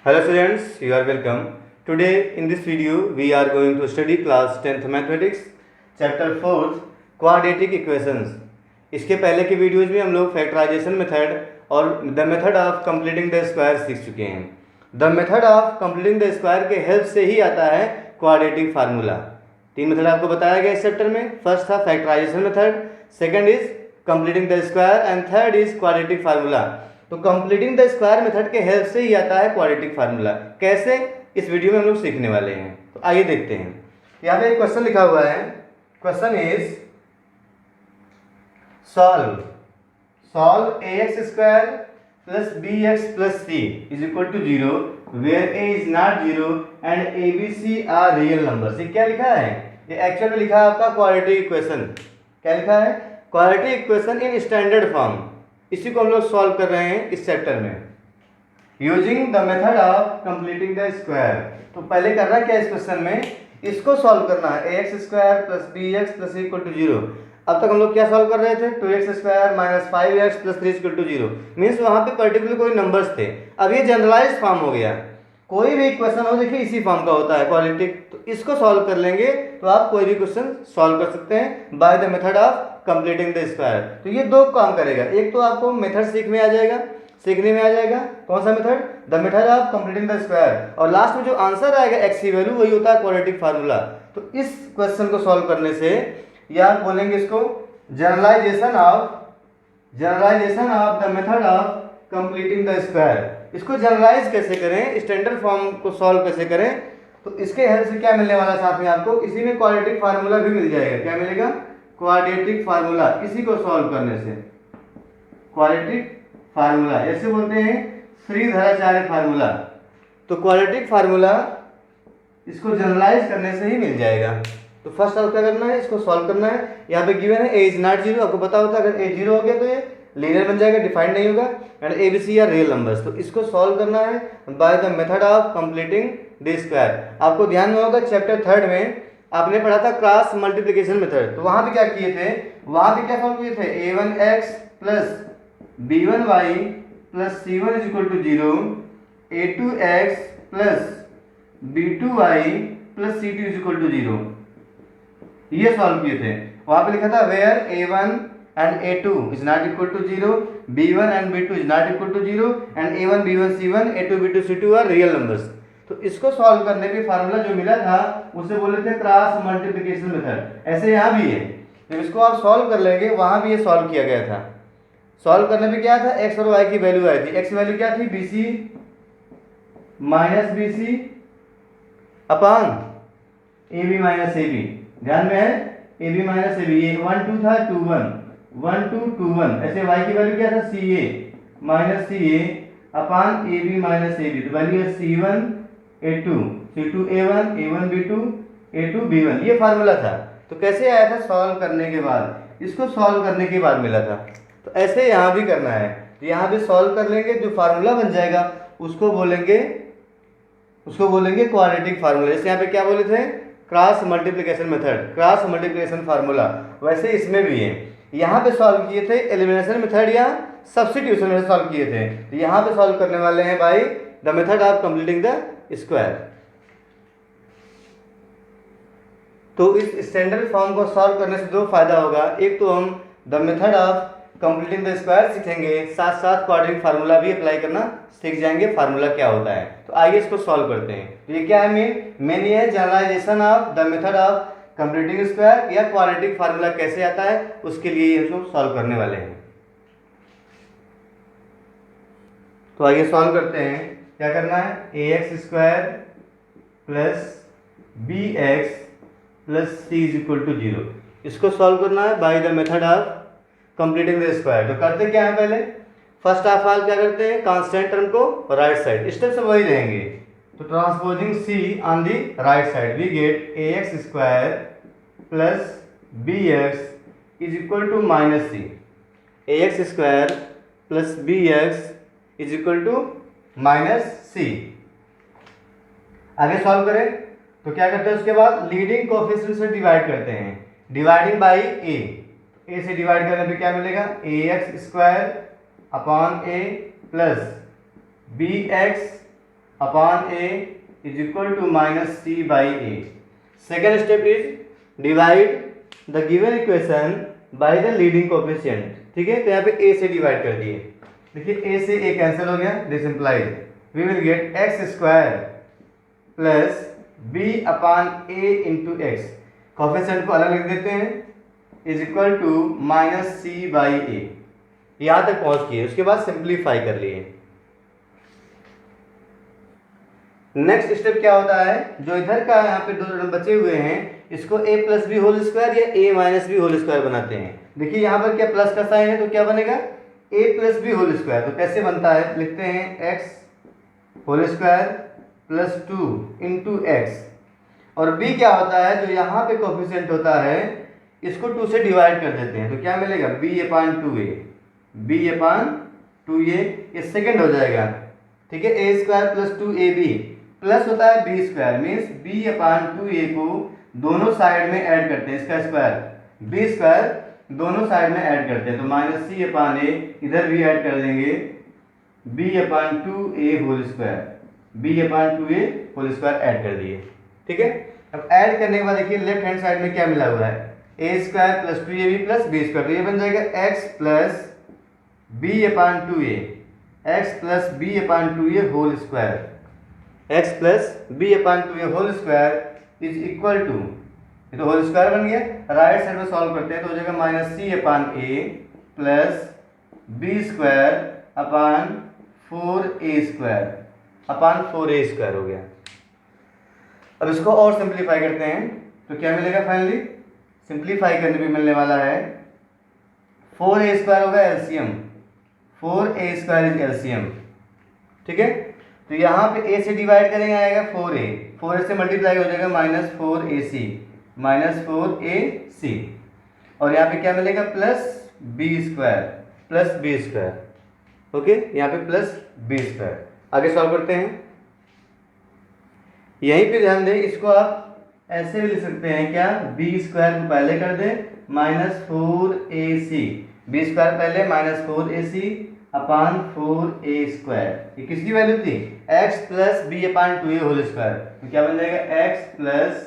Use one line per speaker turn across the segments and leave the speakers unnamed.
Hello students, you are welcome. Today in this video we are going to study class 10th mathematics chapter 4th quadratic equations. इसके पहले के videos में हम लोग factorisation method और the method of completing the square सीख चुके हैं. The method of completing the square के हेल्प से ही आता है क्वाड्रेटिक फार्मूला. तीन मेथड आपको बताया गया इस चैप्टर में. फर्स्ट था factorisation method, second is completing the square and third is quadratic formula. तो कंप्लीटिंग द स्क्वायर मेथड के हेल्प से ही आता है क्वाड्रेटिक फार्मूला. कैसे, इस वीडियो में हम लोग सीखने वाले हैं. तो आइए देखते हैं. यहाँ पे एक क्वेश्चन लिखा हुआ है. Question is solve ax square plus bx plus c is equal to 0 where a is not 0 and a b c are real numbers. ये क्या लिखा है? ये एक्चुअल में लिखा है आपका क्वाड्रेटिक इक्वेशन. क्या लिखा है? Quadratic equation in standard form. इसी को हम लोग सॉल्व कर रहे हैं इस चैप्टर में using the method of completing the square. तो पहले करना क्या इस क्वेश्चन में, इसको सॉल्व करना है. ax square plus bx plus equal to 0. अब तक हम लोग क्या सॉल्व कर रहे थे? 2x square minus 5x plus 3 equal to 0. Means वहाँ पे पर्टिकुलर कोई नंबर्स थे. अब ये जनरलाइज फॉर्म हो गया. कोई भी क्वेश्चन हो, देखिए इसी फॉर्म का होता है क्वाड्रेटिक. तो इसको सॉल्व कर लेंगे तो आप कोई भी क्वेश्चन सॉल्व कर सकते हैं bye the method of completing the square. तो ये दो काम करेगा. एक तो आपको मेथड सीखने में आ जाएगा. कौन सा method? The method of completing the square. और लास्ट में जो आंसर आएगा एक्स की वैल्यू, वही होता है क्वाड्रेटिक फार्मूला. तो इस क्वेश्चन को सॉल्व करने से, या आप बोलेंगे इसको generalisation of the method of completing the square. इसको जनरलाइज कैसे करें, स्टैंडर्ड फॉर्म को सॉल्व कैसे करें, तो इसके हेल्प से क्या मिलने वाला साथ में आपको, इसी में क्वाड्रेटिक फार्मूला भी मिल जाएगा. क्या मिलेगा? Quadratic formula. इसी को सॉल्व करने से क्वाड्रेटिक फार्मूला, ऐसे बोलते हैं श्रीधराचार्य फार्मूला. तो क्वाड्रेटिक फार्मूला इसको जनरलाइज करने से ही मिल जाएगा. तो फर्स्ट आप क्या करना है, इसको सॉल्व करना है. यहाँ पे गिवन है a इज नॉट 0. आपको पता होता है अगर a 0 हो गया तो ये लीनियर बन जाएगा, डिफाइंड नहीं होगा. And a b c are real numbers. तो इसको सॉल्व करना है by the method of completing the square. आपको ध्यान में होगा चैप्टर 3 में आपने पढ़ा था क्रॉस मल्टीप्लिकेशन मेथड. तो वहां पे क्या किए थे, वहां पे क्या सॉल्व किए थे? a1x plus b1y plus c1 is equal to 0, a2x plus b2y plus c2 is equal to 0. ये सॉल्व किए थे. वहां पे लिखा था where a1 and a2 is not equal to 0, b1 and b2 is not equal to 0 and a1 b1 c1 a2 b2 c2 are real numbers. तो इसको solve करने पे फार्मूला जो मिला था उसे बोले थे क्रॉस मल्टीप्लिकेशन मेथड. ऐसे यहाँ भी है. जब इसको आप सॉल्व कर लेंगे, वहां भी ये सॉल्व किया गया था. सॉल्व करने पे क्या था, x और y की वैल्यू आई थी. x वैल्यू क्या थी? bc minus bc upon ab minus ab. ध्यान में है, ab माइनस ab. ये 1 2 था, 2 1 1 2 2 1. ऐसे y की वैल्यू क्या था? ca minus ca upon ab minus ab. तो वैल्यू है c1 a2 c2 a1 a1 b2 a2 b1. ये फार्मूला था. तो कैसे आया था? सॉल्व करने के बाद. इसको सॉल्व करने के बाद मिला था. तो ऐसे यहाँ भी करना है. तो यहाँ भी सॉल्व कर लेंगे, जो फार्मूला बन जाएगा उसको बोलेंगे क्वाड्रेटिक फार्मूला. जैसे यहाँ पे क्या बोले थे? Cross multiplication method, cross multiplication formula. वैसे इसमें भी है. यहाँ पे सॉल्व किए थे एलिमिनेशन मेथड या सब्स्टिट्यूशन में सॉल्व किए थे. तो यहाँ पे सॉल्व करने वाले हैं bye the method of completing the square. तो इस स्टैंडर्ड फॉर्म को सॉल्व करने से दो फायदा होगा. एक तो हम the method of completing the square सीखेंगे, साथ साथ क्वाड्रेटिक फार्मूला भी अप्लाई करना सीख जाएंगे, फार्मूला क्या होता है. तो आइए इसको सॉल्व करते हैं. तो ये क्या है? मेन ये है generalisation of the method of completing square, या क्वाड्रेटिक फार्मूला कैसे आता है, उसके लिए हम लोग सॉल्व करने वाले हैं. तो आइए सॉल्व करते हैं. क्या करना है? ax square plus bx plus c is equal to 0. इसको सॉल्व करना है by the method of completing the square. तो करते क्या है, पहले फर्स्ट ऑफ ऑल क्या करते हैं? कांस्टेंट टर्म को राइट साइड, स्टेप से वही रहेंगे. तो transposing c on the right side we get ax square plus bx is equal to minus c. ax square plus bx is equal to minus c. आगे solve करें तो क्या करते हैं? उसके बाद लीडिंग कोएफिशिएंट से डिवाइड करते हैं. Dividing by a. a से डिवाइड करने पे क्या मिलेगा? ax square upon a plus bx upon A is equal to minus C by A. Second step is divide the given equation by the leading coefficient. ठीक है, तो यहाँ पे ए से डिवाइड कर दिए। देखिए ए से ए कैंसिल हो गया, this implies we will get x square plus b upon a into x. Coefficient को अलग लिख देते हैं, is equal to minus C by a. यहाँ तक पहुँच किए, उसके बाद सिंप्लीफाई कर लिए। नेक्स्ट स्टेप क्या होता है, जो इधर का यहाँ पे दो बचे हुए हैं इसको a plus B whole square या a minus B whole square बनाते हैं। देखिए यहाँ पर क्या प्लस का साइन है तो क्या बनेगा a plus B whole square. तो कैसे बनता है, लिखते हैं x whole square plus 2 into X, और b क्या होता है जो यहाँ पे कोफिशिएंट होता है इसको 2 से डिवाइड कर देते हैं। तो क्या मिलेगा b अपान 2a, b अपान 2a, ये सेकेंड हो जाएगा। ठीक है, a square plus 2ab plus होता है B square, means B upon 2a को दोनों साइड में ऐड करते हैं, इसका स्क्वायर बी स्क्वायर दोनों साइड में ऐड करते हैं। तो माइनस सी अपान ए इधर भी ऐड कर देंगे, B upon 2a whole square, B upon 2a whole square add कर दिए। ठीक है, अब ऐड करने के बाद देखिए लेफ्ट हैंड साइड में क्या मिला हुआ है, a square plus 2ab plus B square. तो ये बन जाएगा x plus B upon 2a, x plus B upon 2a whole square, x plus B upon 2a whole square is equal to, ये तो होल स्क्वायर बन गया। Right side में solve करते हैं तो हो जाएगा minus c upon a plus B square upon 4a square upon 4a square हो गया। अब इसको और सिंप्लीफाई करते हैं तो क्या मिलेगा, फाइनली सिंप्लीफाई करने पे मिलने वाला है 4a स्क्वायर होगा LCM, 4a square is LCM. ठीक है, तो यहाँ पे a से डिवाइड करेंगे आएगा 4a, 4a से मल्टीप्लाई हो जाएगा माइनस 4ac, माइनस 4ac, और यहाँ पे क्या मिलेगा plus b square, plus b square. Okay, यहाँ पे प्लस b स्क्वायर। आगे सॉल्व करते हैं, यहीं पे ध्यान दें, इसको आप ऐसे भी लिख सकते हैं क्या, b स्क्वायर को पहले कर दें माइनस 4ac, b स्क्वायर पहले minus 4ac upon 4a square. ये किसकी वैल्यू थी, x plus B upon 2a whole square. तो क्या बन जाएगा x plus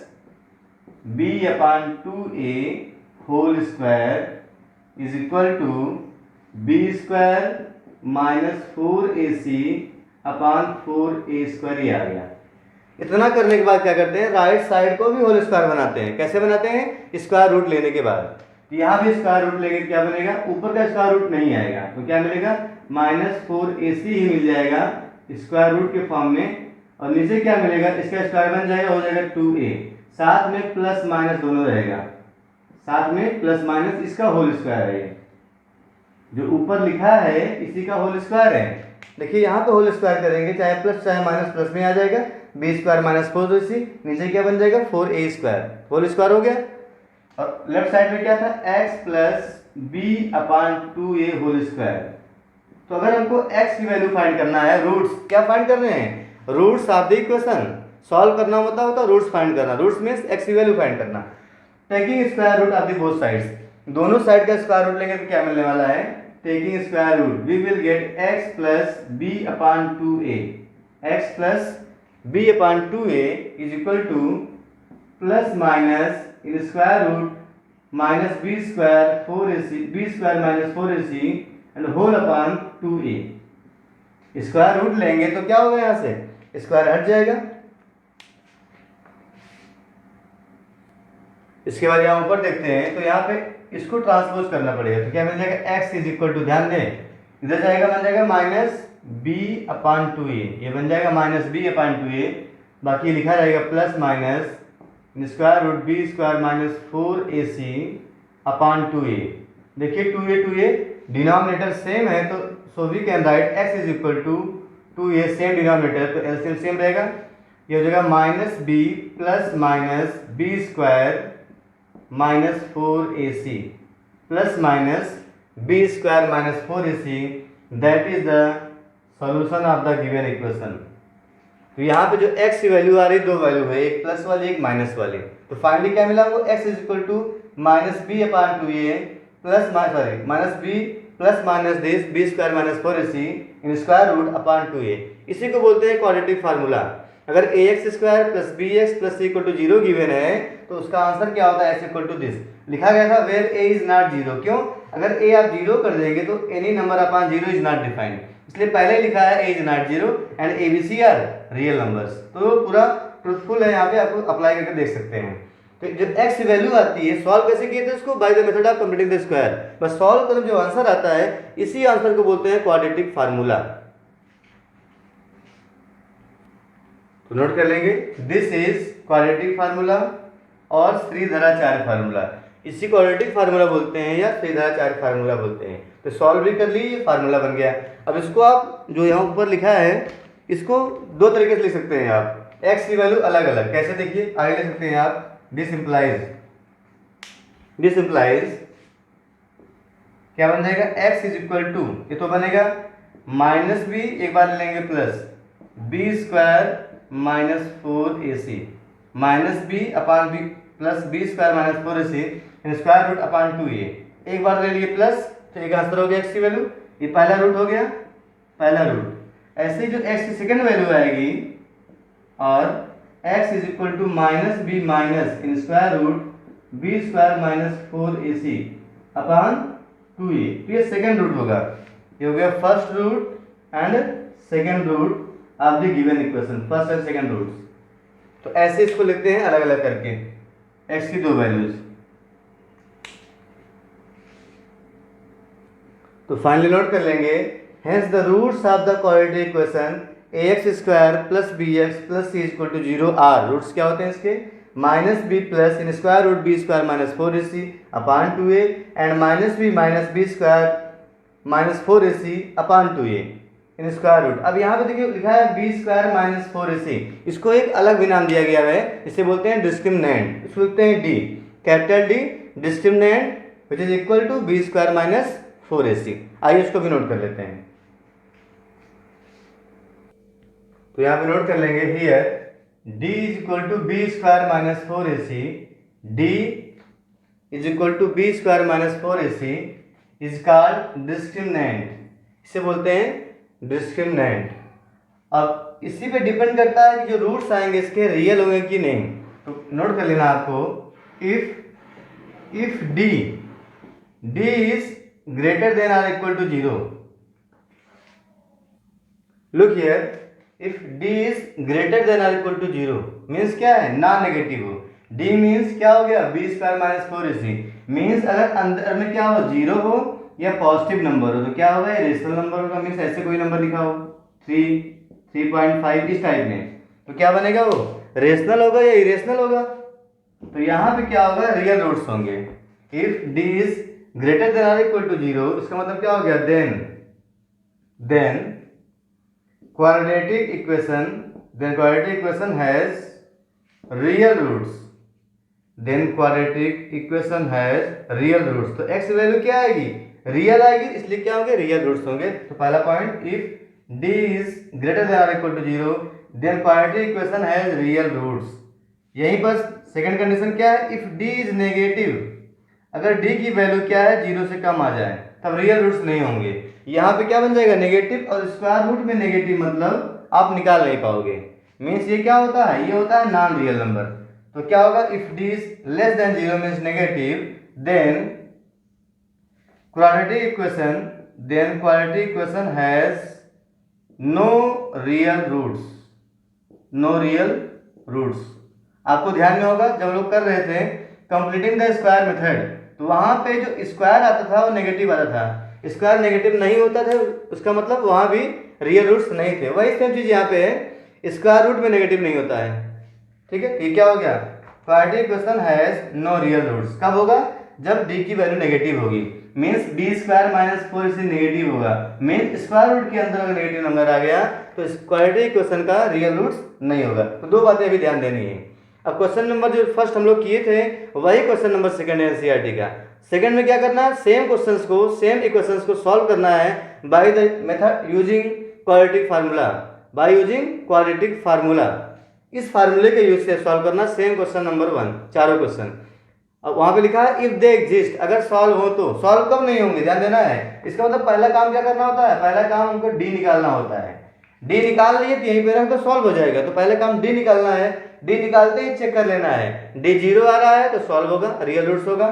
B upon 2a whole square is equal to B square minus 4ac upon 4a square. ये आ गया। इतना करने के बाद क्या करते हैं, राइट साइड को भी होल स्क्वायर बनाते हैं। कैसे बनाते हैं, स्क्वायर रूट लेने के बाद। यहाँ भी स्क्वायर रूट लेंगे क्या बनेगा, ऊपर का स्क्वायर रूट नहीं आएगा तो क्या मिलेगा माइनस 4ac ही मिल जाएगा स्क्वायर रूट के फॉर्म में, और नीचे क्या मिलेगा, इसका स्क्वायर बन जाएगा, हो जाएगा 2a, साथ में प्लस माइनस दोनों रहेगा, साथ में प्लस माइनस इसका होल स्क्वायर है, जो ऊपर लिखा है इसी का होल स्क्वायर है। देखिए यहाँ पे होल स्क्वायर करेंगे, चाहे प्लस चाहे माइनस, प्लस में आ जाएगा b स्क्वायर माइनस 4ac, नीचे क्या बन जाएगा 4a स्क्वायर, होल स्क्वायर हो गया। और लेफ्ट साइड में क्या था, x plus B upon 2a whole square. तो अगर हमको x की वैल्यू फाइंड करना है, रूट्स क्या फाइंड कर रहे हैं, roots of the equation solve करना होता रूट्स फाइंड करना, रूट्स मींस x की वैल्यू फाइंड करना। Taking square root of the both sides, दोनों साइड का स्क्वायर रूट लेंगे तो क्या मिलने वाला है, taking square root we will get x plus B upon 2a, x plus B upon 2a is equal to plus minus in square root minus B square 4ac, B square minus 4ac and whole upon 2a। Square root लेंगे तो क्या होगा, यहाँ से square हट जाएगा। इसके बाद यहाँ ऊपर देखते हैं तो यहाँ पे इसको ट्रांसपोज करना पड़ेगा, तो क्या मिल जाएगा x इज इक्वल टू, ध्यान दें इधर जाएगा, बन जाएगा माइनस b अपान 2a, ये बन जाएगा माइनस b अपान 2a, बाकी लिखा रहेगा plus minus square root B square minus 4ac upon 2a। देखिए 2a डिनोमिनेटर सेम है तो so we can write x is equal to 2a, same denominator तो एलसीएम सेम रहेगा, ये हो जाएगा minus b plus minus B square minus 4ac plus minus B square minus 4ac, that is the solution of the given equation. तो यहाँ पे जो x की वैल्यू आ रही है, दो वैल्यू है, एक प्लस वाली एक माइनस वाली। तो फाइनली क्या मिला हमको, x is equal to minus B upon 2a plus minus B plus minus this B square minus 4ac in square root upon 2a। इसी को बोलते हैं क्वाड्रेटिक फार्मूला। अगर ax square plus bx plus c equal to 0 given है तो उसका answer क्या होता है, एस इक्वल टू दिस। लिखा गया था वेयर a इज नॉट 0। क्यों? अगर a आप 0 कर देंगे तो any number upon 0 is not defined, इसलिए पहले ही लिखा है a is not 0 and abc are real numbers. तो पूरा ट्रूथफुल है, यहाँ पे आपको अप्लाई करके देख सकते हैं। तो जो x की वैल्यू आती है, सॉल्व कैसे किए थे उसको, bye the method of completing the square. बस सॉल्व करो, जो आंसर आता है इसी आंसर को बोलते हैं क्वाड्रेटिक फार्मूला। तो नोट कर लेंगे, दिस इज क्वाड्रेटिक फार्मूला और श्रीधराचार्य फार्मूला। इसी क्वाड्रेटिक फार्मूला बोलते हैं या श्रीधराचार्य फार्मूला बोलते हैं। तो सॉल्व भी कर ली, ये फार्मूला बन गया। अब इसको आप जो यहाँ ऊपर लिखा है इसको दो तरीके से लिख सकते हैं आप, x की वैल्यू अलग अलग। कैसे? देखिए आगे लिख सकते हैं आप, दिस इम्प्लाइज क्या बन जाएगा, x इज इक्वल टू, ये तो बनेगा माइनस बी, एक बार ले लेंगे plus B square minus 4ac minus B upon B plus B square minus 4ac in square root upon 2a। एक बार ले लिए प्लस, तो एक आंसर हो गया x की वैल्यू, ये पहला रूट हो गया, पहला रूट। ऐसे ही जो x की सेकेंड वैल्यू आएगी और x is equal to minus b minus in square root B square minus 4ac upon 2a, तो ये सेकेंड रूट होगा। ये हो गया first root and second root of the given equation, first and second roots. तो ऐसे इसको लिखते हैं अलग अलग करके, x की दो वैल्यूज। तो फाइनली नोट कर लेंगे, hence the roots of the quadratic equation ax square plus bx plus c equal to 0 are. Roots क्या होते हैं इसके, minus B plus in square root B square minus 4ac upon 2a and minus B square minus 4ac upon 2a in square root. अब यहाँ पे देखिए लिखा है बी स्क्वायर माइनस 4ac, इसको एक अलग भी नाम दिया गया है, इसे बोलते हैं डिस्क्रिमिनेंट। इसको लिखते हैं D, capital D, discriminant which is equal to B square minus 4ac। आइए इसको भी नोट कर लेते हैं। तो यहाँ पे नोट कर लेंगे, here d is equal to B square minus 4ac, d is equal to B square minus 4ac is called discriminant, इसे बोलते हैं डिस्क्रिमिनेंट। अब इसी पे डिपेंड करता है कि जो रूट्स आएंगे इसके रियल होंगे कि नहीं। तो नोट कर लेना आपको, if d is greater than or equal to 0, look here, if d is greater than or equal to 0 means क्या है, नॉन नेगेटिव हो। d मीन्स क्या हो गया, b square minus 4ac means अगर अंदर में क्या हो, 0 हो या पॉजिटिव नंबर हो तो क्या होगा, ये रेशनल नंबर होगा। मीन्स ऐसे कोई नंबर लिखा हो 3, 3.5 इस टाइप में, तो क्या बनेगा, वो रेशनल होगा या इरेशनल होगा। तो यहाँ पे क्या होगा, रियल रूट्स होंगे। If d is greater then और इक्वल टू 0 इसका मतलब क्या हो गया, then quadratic equation has real roots, then quadratic equation has real roots। तो x वैल्यू क्या आएगी, रियल आएगी, इसलिए क्या होंगे, रियल रूट्स होंगे। तो पहला point, if d is greater than or equal to 0 then quadratic equation has real roots। यहीं पर सेकंड कंडीशन क्या है, इफ d is negative, अगर d की वैल्यू क्या है, 0 से कम आ जाए तब रियल रूट्स नहीं होंगे। यहाँ पे क्या बन जाएगा, नेगेटिव, और स्क्वायर रूट में नेगेटिव मतलब आप निकाल नहीं पाओगे। मीन्स ये क्या होता है, ये होता है नॉन रियल नंबर। तो क्या होगा, if d is less than 0 means negative, then quadratic equation has no real roots. आपको ध्यान में होगा जब लोग कर रहे थे कंप्लीटिंग द स्क्वायर मेथड, तो वहां पे जो स्क्वायर आता था वो नेगेटिव आता था। स्क्वायर नेगेटिव नहीं होता था, उसका मतलब वहां भी रियल रूट्स नहीं थे। वही सेम चीज यहाँ पे है, स्क्वायर रूट में नेगेटिव नहीं होता है। ठीक है, ये क्या हो गया, quadratic equation has no real roots. कब होगा, जब d की वैल्यू नेगेटिव होगी। Means b square minus 4ac negative होगा। मीन्स स्क्वायर रूट के अंदर अगर नेगेटिव नंबर आ गया तो क्वाड्रेटिक इक्वेशन का रियल रूट्स नहीं होगा। तो दो बातें अभी ध्यान देनी है। अब क्वेश्चन नंबर जो फर्स्ट हम लोग किए थे वही क्वेश्चन नंबर सेकंड है एनसीईआरटी का। सेकंड में क्या करना है, सेम इक्वेशंस को सॉल्व करना है by the method using quadratic formula. इस फार्मूले के यूज से सॉल्व करना सेम क्वेश्चन नंबर 1, चारों क्वेश्चन। अब वहां पे लिखा है इफ दे एग्जिस्ट, अगर सॉल्व हो तो। सॉल्व कब नहीं होंगे ध्यान देना है। इसका मतलब पहला काम क्या करना होता है, पहला काम हमको डी निकालना होता है। डी निकाल लिए तो यहीं पे रख दो, सॉल्व हो जाएगा। तो पहले काम डी निकालना है। डी निकालते ही चेक कर लेना है, डी जीरो आ रहा है तो सॉल्व होगा, रियल रूट्स होगा।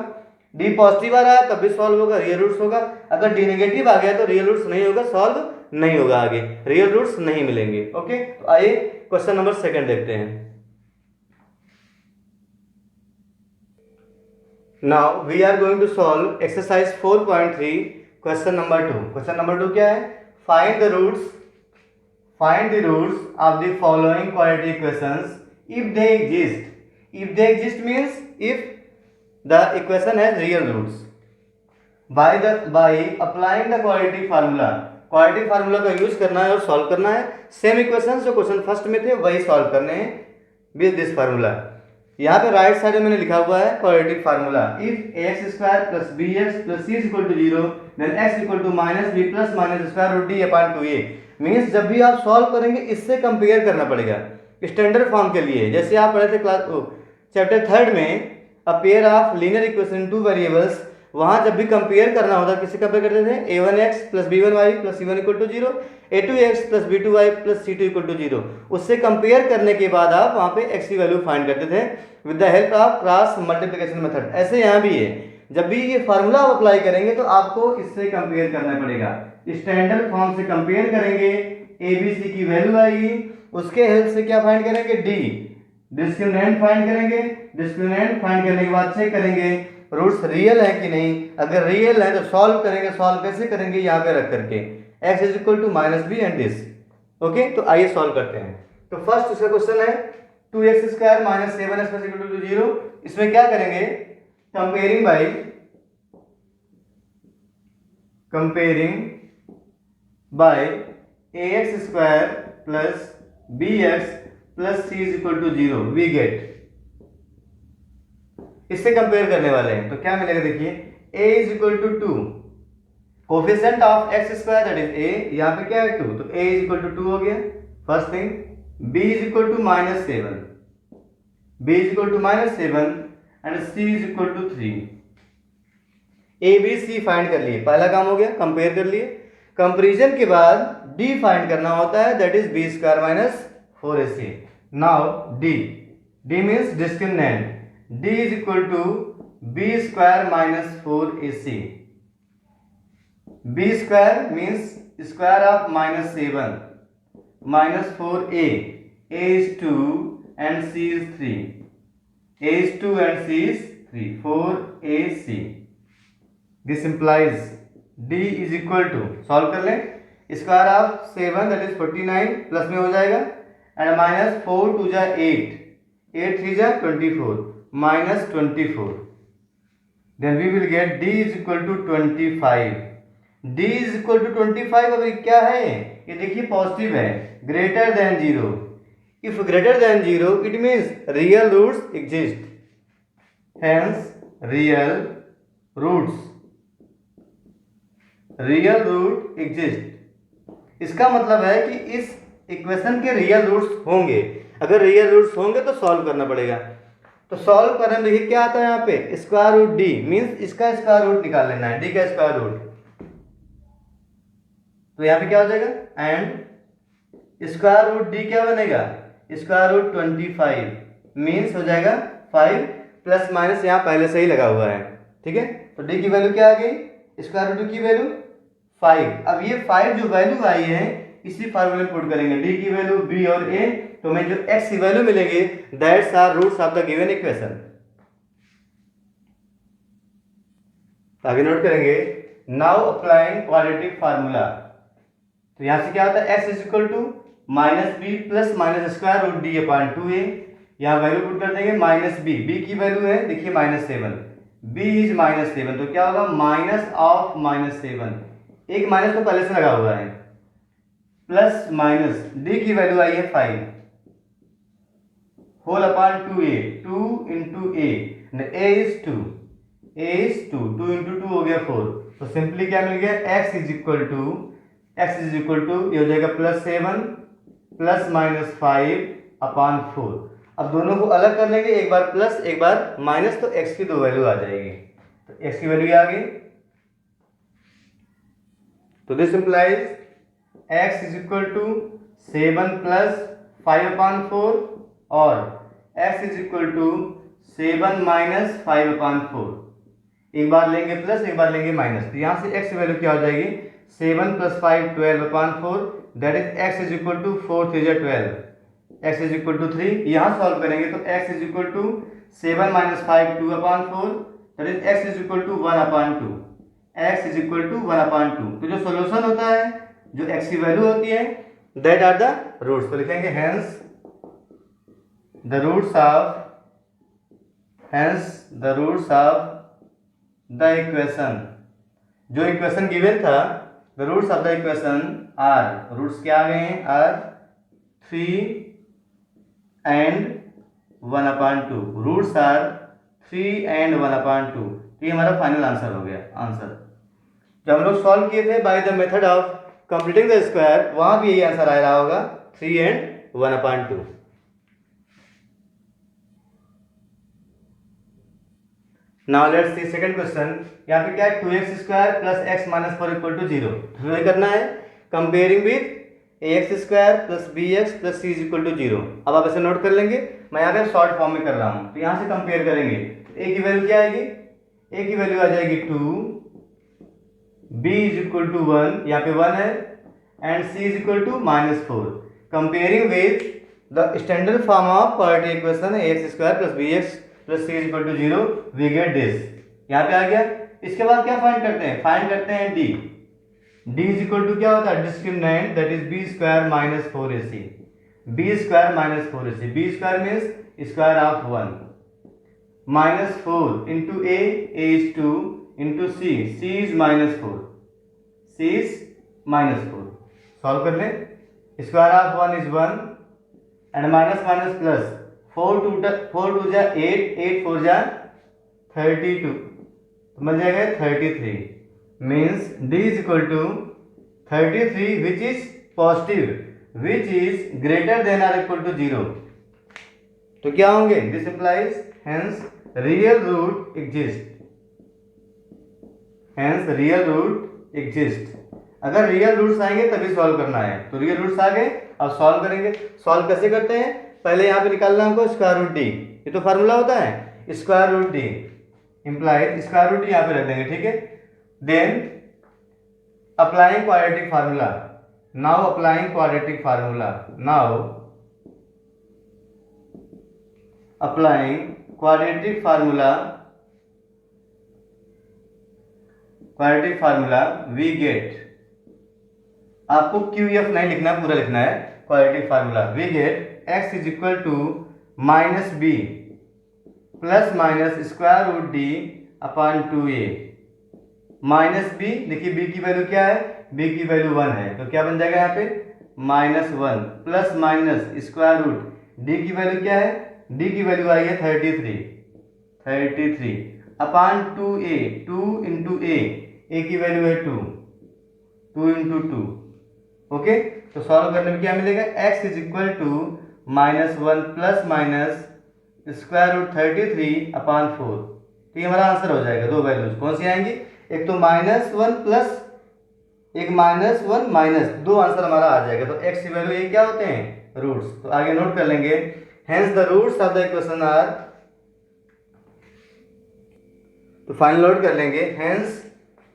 डी पॉजिटिव आ रहा है तब भी सॉल्व होगा, रियल रूट्स होगा। अगर डी नेगेटिव आ गया तो रियल रूट्स नहीं होगा, सॉल्व नहीं होगा, आगे रियल रूट्स नहीं मिलेंगे। ओके, तो आइए क्वेश्चन नंबर सेकंड देखते हैं। Now we are going to solve exercise 4.3 question number 2. Question number 2 क्या है? Find the roots of the following quadratic equations if they exist. If they exist means if the equation has real roots. By applying the quadratic formula. quadratic formula का use करना है और solve करना है। Same equations जो question first में थे वही सॉल्व करने हैं विद दिस फार्मूला। यहाँ पे राइट साइड में मैंने लिखा हुआ है quadratic formula. If ax square plus bx plus c equal to 0 then x equal to minus b plus minus square root d upon 2a। Means जब भी आप सॉल्व करेंगे इससे कंपेयर करना पड़ेगा स्टैंडर्ड फॉर्म के लिए। जैसे आप पढ़े थे क्लास चैप्टर 3 में a pair of linear equation two variables, वहां जब भी कंपेयर करना होता किससे कंपेयर करते थे, a1x plus b1y plus c1 equal to 0, a2x plus b2y plus c2 equal to 0। उससे कंपेयर करने के बाद आप वहां पे x की वैल्यू फाइंड करते थे with the help of cross multiplication method. ऐसे यहाँ भी है, जब भी ये फार्मूला आप अप्लाई करेंगे तो आपको इससे कंपेयर करना पड़ेगा। स्टैंडर्ड फॉर्म से कंपेयर करेंगे, abc की वैल्यू आएगी, उसके हेल्प से क्या फाइंड करेंगे, डी डिस्क्रिमिनेंट फाइंड करेंगे। डिस्क्रिमिनेंट फाइंड करने के बाद चेक करेंगे रूट्स रियल है कि नहीं। अगर रियल है तो सॉल्व करेंगे। सॉल्व कैसे करेंगे, यहाँ पे रख करके x is equal to minus b and this. Okay, तो आइए सॉल्व करते हैं। तो फर्स्ट उसका क्वेश्चन है 2x square minus 7x plus equal to 0। इसमें क्या करेंगे, comparing by ax square plus bx plus c is equal to 0 we get. इससे कंपेयर करने वाले हैं तो क्या मिलेगा, देखिए a is equal to 2, coefficient of x square that is a, यहाँ पे क्या है 2, तो a इज इक्वल टू 2 हो गया first thing. b is equal to minus 7, b is equal to minus 7 and c is equal to 3। a b c find कर लिए, पहला काम हो गया, कंपेयर कर लिए। कंपैरिजन के बाद d फाइंड करना होता है that is b square minus 4ac। Now d means discriminant, d is equal to b square minus 4ac. b square means square of minus 7 minus 4a. a is 2 and c is 3. a is 2 and c is 3. 4ac. This implies d is equal to, solve कर लें, square of 7 that is 49 plus में हो जाएगा and minus 4 2 जा 8, 8 3 जा 24 minus 24, then we will get d is equal to 25. d is equal to 25 अभी क्या है, ये देखिए पॉजिटिव है, greater than 0। If greater than 0 it means real roots exist, hence real root exist। इसका मतलब है कि इस इक्वेशन के रियल रूट्स होंगे। अगर रियल रूट्स होंगे तो सॉल्व करना पड़ेगा। तो सॉल्व करने में देखिए क्या आता है, यहाँ पे स्क्वायर रूट डी मींस इसका स्क्वायर रूट निकाल लेना है, डी का स्क्वायर रूट। तो यहाँ पे क्या हो जाएगा, एंड स्क्वायर रूट डी क्या बनेगा, स्क्वायर रूट 25 मींस हो जाएगा 5 प्लस माइनस यहाँ पहले से ही लगा हुआ है, ठीक है। तो डी की वैल्यू क्या आ गई, स्क्वायर रूट की वैल्यू 5। अब ये 5 जो वैल्यू आई है इसी फार्मूले में पुट करेंगे, डी की वैल्यू b और a, तो हमें जो x की वैल्यू मिलेगी that's are roots of the given equation. आगे नोट करेंगे, नाउ अप्लाइंग क्वाड्रेटिक फार्मूला। तो यहां से क्या होता है, x is equal to minus B plus minus square root D upon 2a। यहाँ वैल्यू पुट कर देंगे माइनस b, b की वैल्यू है देखिए माइनस 7, b इज माइनस 7, तो क्या होगा माइनस ऑफ माइनस 7, एक माइनस तो पहले से लगा हुआ है, प्लस माइनस d की वैल्यू आई है 5 whole upon 2a, 2 into a, a is 2, a is 2, 2 into 2 हो गया 4। तो सिंपली क्या मिल गया, x इज इक्वल टू ये हो जाएगा प्लस 7 प्लस माइनस 5 अपॉन 4। अब दोनों को अलग कर लेंगे, एक बार प्लस एक बार माइनस, तो x की दो वैल्यू आ जाएगी। तो x की वैल्यू आ गई, तो this implies x is equal to 7 plus 5/4 और x is equal to 7 minus 5/4। एक बार लेंगे प्लस एक बार लेंगे माइनस, तो यहाँ से x की वैल्यू क्या हो जाएगी 7 plus 5 12/4, that is x is equal to 4 3 12, x is equal to 3। यहाँ सॉल्व करेंगे तो x is equal to 7 minus 5 2/4, that is x is equal to 1/2, x is equal to 1/2। तो जो सोल्यूशन होता है, जो x की वैल्यू होती है, दैट आर द रूट्स। तो लिखेंगे hence the roots of the equation. जो इक्वेशन गिवन था, the roots of the equation are, roots क्या आ गए हैं, are 3 and 1/2। Roots are 3 and 1/2। तो ये हमारा फाइनल आंसर हो गया। आंसर जब हम लोग सॉल्व किए थे bye the method of completing the square, वहां भी यही आंसर आ रहा होगा 3 and 1/2। Now let's see second question. यहाँ पे क्या है, 2x² plus x minus 4 equal to 0। तो ये करना है comparing with ax² plus bx plus c is equal to 0। अब आप ऐसे नोट कर लेंगे, मैं यहाँ पे शॉर्ट फॉर्म में कर रहा हूँ। तो यहाँ से कंपेयर करेंगे, a की वैल्यू क्या आएगी, a की वैल्यू आ जाएगी 2, b इज इक्वल टू 1, यहाँ पे 1 है, and c is equal to -4। Comparing with the standard form of quadratic equation ax² plus bx plus c is equal to 0, we get this. यहाँ पे आ गया। इसके बाद क्या फाइंड करते हैं, फाइंड करते हैं d। d is equal to क्या होता है, discriminant, that is b² minus 4ac। b² minus 4ac, b² means square of 1, minus 4 into a is 2 into c is -4, c is -4। Solve कर ले, square of 1 is 1 and minus minus plus, 4 2 जा 8, 8 4 जा 32, तो मिल जाएगा 33। Means d is equal to 33 which is positive, which is greater than or equal to 0। तो क्या होंगे, this implies hence real root exist, hence real root exist. अगर real roots आएंगे तभी सॉल्व करना है। तो रियल रूट्स आ गए, अब सॉल्व करेंगे। सॉल्व कैसे करते हैं, पहले यहाँ पे निकालना हमको स्क्वायर रूट डी। ये तो फार्मूला होता है square root D implied, square root D यहाँ पे रख देंगे, ठीक है। Then applying quadratic formula, now applying quadratic formula, now applying quadratic formula, quadratic formula we get, आपको QF नहीं लिखना, पूरा लिखना है quadratic formula. We get x is equal to minus B plus minus square root D upon 2a minus b. देखिए b की value क्या है, b की वैल्यू 1 है, तो क्या बन जाएगा यहाँ पे -1 plus minus square root d की वैल्यू क्या है, d की वैल्यू आई है 33 अपॉन 2a, 2 इंटू a की वैल्यू है 2 इंटू 2। ओके, तो सॉल्व करने में क्या मिलेगा, x is equal to -1 plus minus square root 33 upon 4। तो ये हमारा आंसर हो जाएगा। दो वैल्यूज कौन सी आएंगी, एक तो -1 प्लस एक -1 माइनस, दो आंसर हमारा आ जाएगा। तो x की वैल्यू ये क्या होते हैं, रूट्स। तो आगे नोट कर लेंगे, hence the roots of the equation are, तो फाइनल नोट कर लेंगे, hence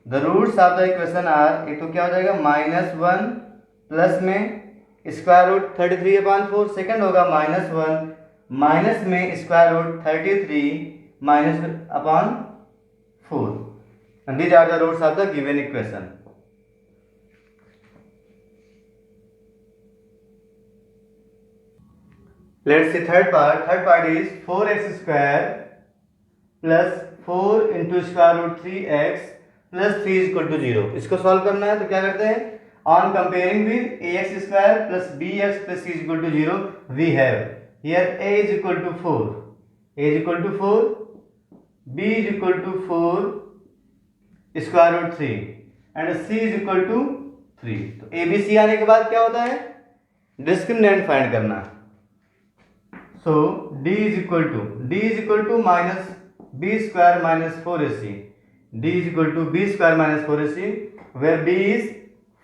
the roots of the equation are, एक तो क्या हो जाएगा -1 प्लस में स्क्वायर रूट 33/4, सेकंड होगा -1 माइनस में square root 33 minus upon 4, and these are the roots of the given equation. Let's see third part. Third part is 4x square plus 4 into square root 3x plus 3 is equal to 0. इसको solve करना है, तो क्या करते हैं, on comparing with ax square plus bx plus c is equal to 0, we have here a is equal to 4, a is equal to 4, b is equal to 4 square root 3 and c is equal to 3। तो a b c आने के बाद क्या होता है, discriminant find करना। So d is equal to minus B square minus 4ac, d is equal to B square minus 4ac, where b is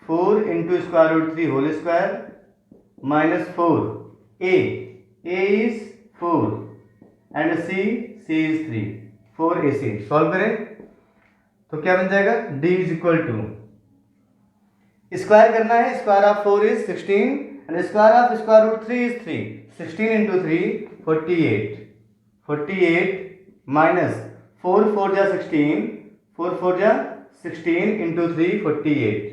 4 into square root 3 whole square minus 4, a is 4 and c is 3, 4ac। Solve करें तो क्या बन जाएगा, d is equal to, square करना है, square of 4 is 16 and square of square root 3 is 3, 16 into 3 48, 48 minus 4 4 जा 16, 4 4 जा 16 into 3 48,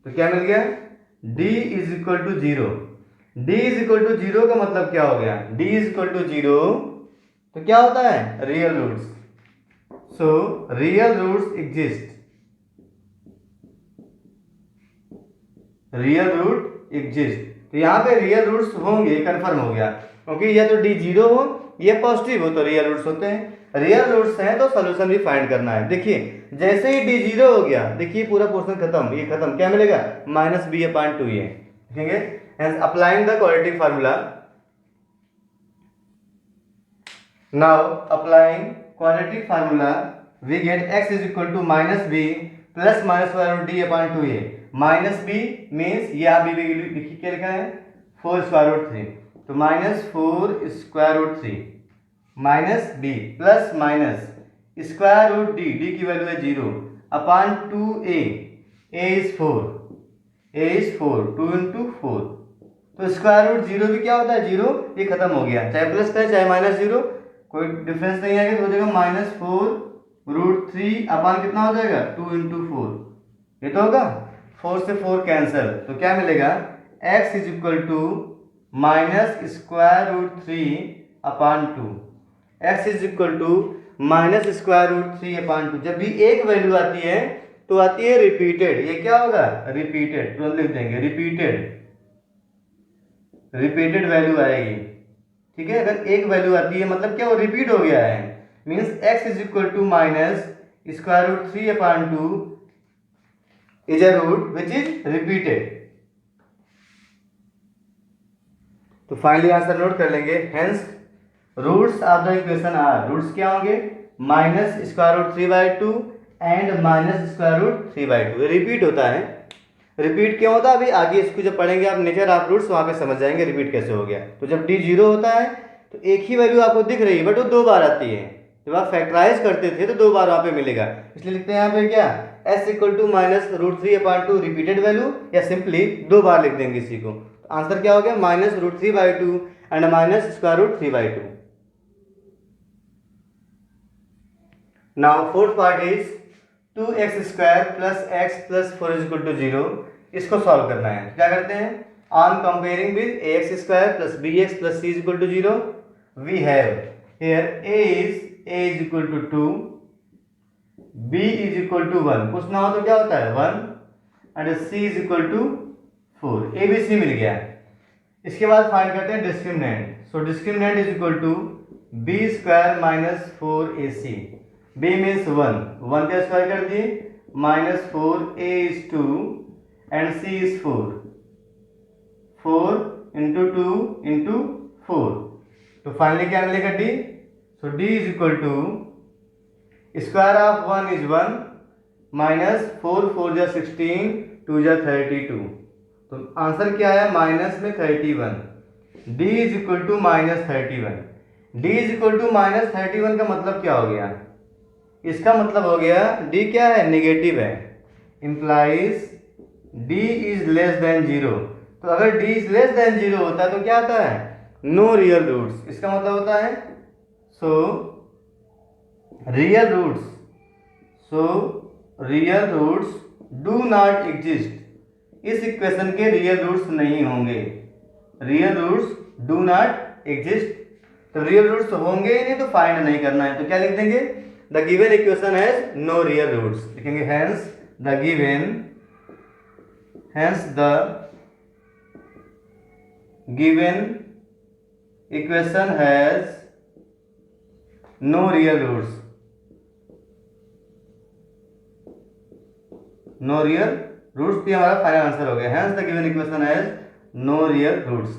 तो क्या मिल गया, d is equal to 0। d is equal to 0 का मतलब क्या हो गया, d इज इक्वल टू 0 तो क्या होता है, real roots. So real roots exist, real root exist, तो यहाँ पे रियल रूट्स होंगे, कंफर्म हो गया, क्योंकि या तो d 0 हो या पॉजिटिव हो तो रियल रूट्स होते हैं। रियल रूट्स हैं तो सोल्यूशन भी फाइंड करना है। देखिए जैसे ही d 0 हो गया, देखिए पूरा पोर्शन खत्म, ये खत्म, क्या मिलेगा, माइनस बी अपॉन 2 ये, देखेंगे। And applying the quadratic formula, now applying quadratic formula we get x is equal to minus B plus minus square root D upon 2a, minus b means ये आप भी लिखिए, क्या लिखा है, 4 स्क्वायर रूट 3, तो minus 4 square root 3 minus B plus minus square root D, D की value है 0 upon 2a, a is 4, a is 4, 2 into 4, तो स्क्वायर रूट 0 भी क्या होता है, 0, ये खत्म हो गया, चाहे प्लस का चाहे माइनस 0 कोई डिफरेंस नहीं आएगा, तो हो जाएगा माइनस 4 रूट 3 अपॉन कितना हो जाएगा, 2 इंटू 4, ये तो होगा, 4 से 4 कैंसिल, तो क्या मिलेगा, x is equal to minus square root 3 upon 2, x is equal to minus square root 3 upon 2। जब भी एक वैल्यू आती है तो आती है रिपीटेड, ये क्या होगा, रिपीटेड, तुरंत लिख देंगे रिपीटेड, रिपीटेड वैल्यू आएगी, ठीक है। अगर एक वैल्यू आती है मतलब क्या, वो रिपीट हो गया है, means x is equal to minus square root 3 upon 2 is a root which is repeated. तो फाइनली आंसर नोट कर लेंगे, hence roots of the equation are, roots क्या होंगे, minus square root 3/2 and minus square root 3/2, repeat होता है। Repeat क्यों होता है, अभी आगे इसको जब पढ़ेंगे आप नेचर ऑफ रूट्स, वहां पे समझ जाएंगे रिपीट कैसे हो गया। तो जब d 0 होता है तो एक ही वैल्यू आपको दिख रही है, बट वो 2 बार आती है, जब आप फैक्टराइज करते थे तो 2 बार वहां पे मिलेगा, इसलिए लिखते हैं यहाँ पे क्या, s equal to minus root 3 upon 2 repeated value, या सिंपली 2 बार लिख देंगे इसी को, तो आंसर क्या हो गया, minus root 3/2 and minus square root 3/2। Now fourth part is 2x square plus x plus 4 is equal to 0, इसको सॉल्व करना है। क्या करते हैं, on comparing with ax square plus bx plus c is equal to 0, we have here a is equal to 2, b is equal to 1, कुछ no हो तो क्या होता है 1 and c is equal to 4, a b c मिल गया। इसके बाद फाइंड करते हैं discriminant, so discriminant is equal to b square minus 4ac, b means 1, 1 का स्क्वायर कर दिए, minus 4, a is 2 and c is 4, 4 into 2 into 4, तो फाइनली क्या मिलेगा d, so d is equal to square of 1 is 1 minus 4 4 जा 16, 2 जा 32, तो answer क्या है, माइनस में 31, d is equal to minus 31, d is equal to minus 31 का मतलब क्या हो गया, इसका मतलब हो गया d क्या है, नेगेटिव है, implies d is less than 0, तो अगर d इज लेस देन 0 होता है तो क्या आता है, नो रियल रूट्स, इसका मतलब होता है so real roots, so real roots do not exist, इस इक्वेशन के रियल रूट्स नहीं होंगे, real roots do not exist, तो रियल रूट्स होंगे ही नहीं तो फाइंड नहीं करना है, तो क्या लिख देंगे, the given equation has no real roots, लिखेंगे hence the given equation has no real roots, no real roots भी हमारा फाइनल आंसर हो गया, hence the given equation has no real roots।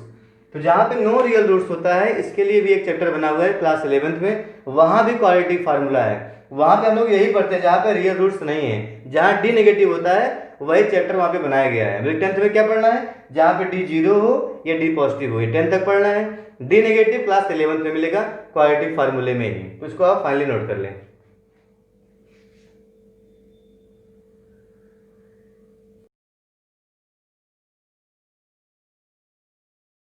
तो जहाँ पे नो रियल रूट्स होता है इसके लिए भी एक चैप्टर बना हुआ है क्लास 11th में, वहाँ भी क्वाड्रेटिक फार्मूला है। वहाँ पे हम लोग यही पढ़ते हैं जहाँ पे रियल रूट्स नहीं है, जहाँ डी नेगेटिव होता है वही चैप्टर वहाँ पे बनाया गया है। मतलब 10th में क्या पढ़ना है, जहाँ पे डी जीरो हो या डी पॉजिटिव हो, ये 10th तक पढ़ना है। डी नेगेटिव क्लास 11th में मिलेगा क्वाड्रेटिक फार्मूले में ही, तो इसको आप फाइनली नोट कर लें।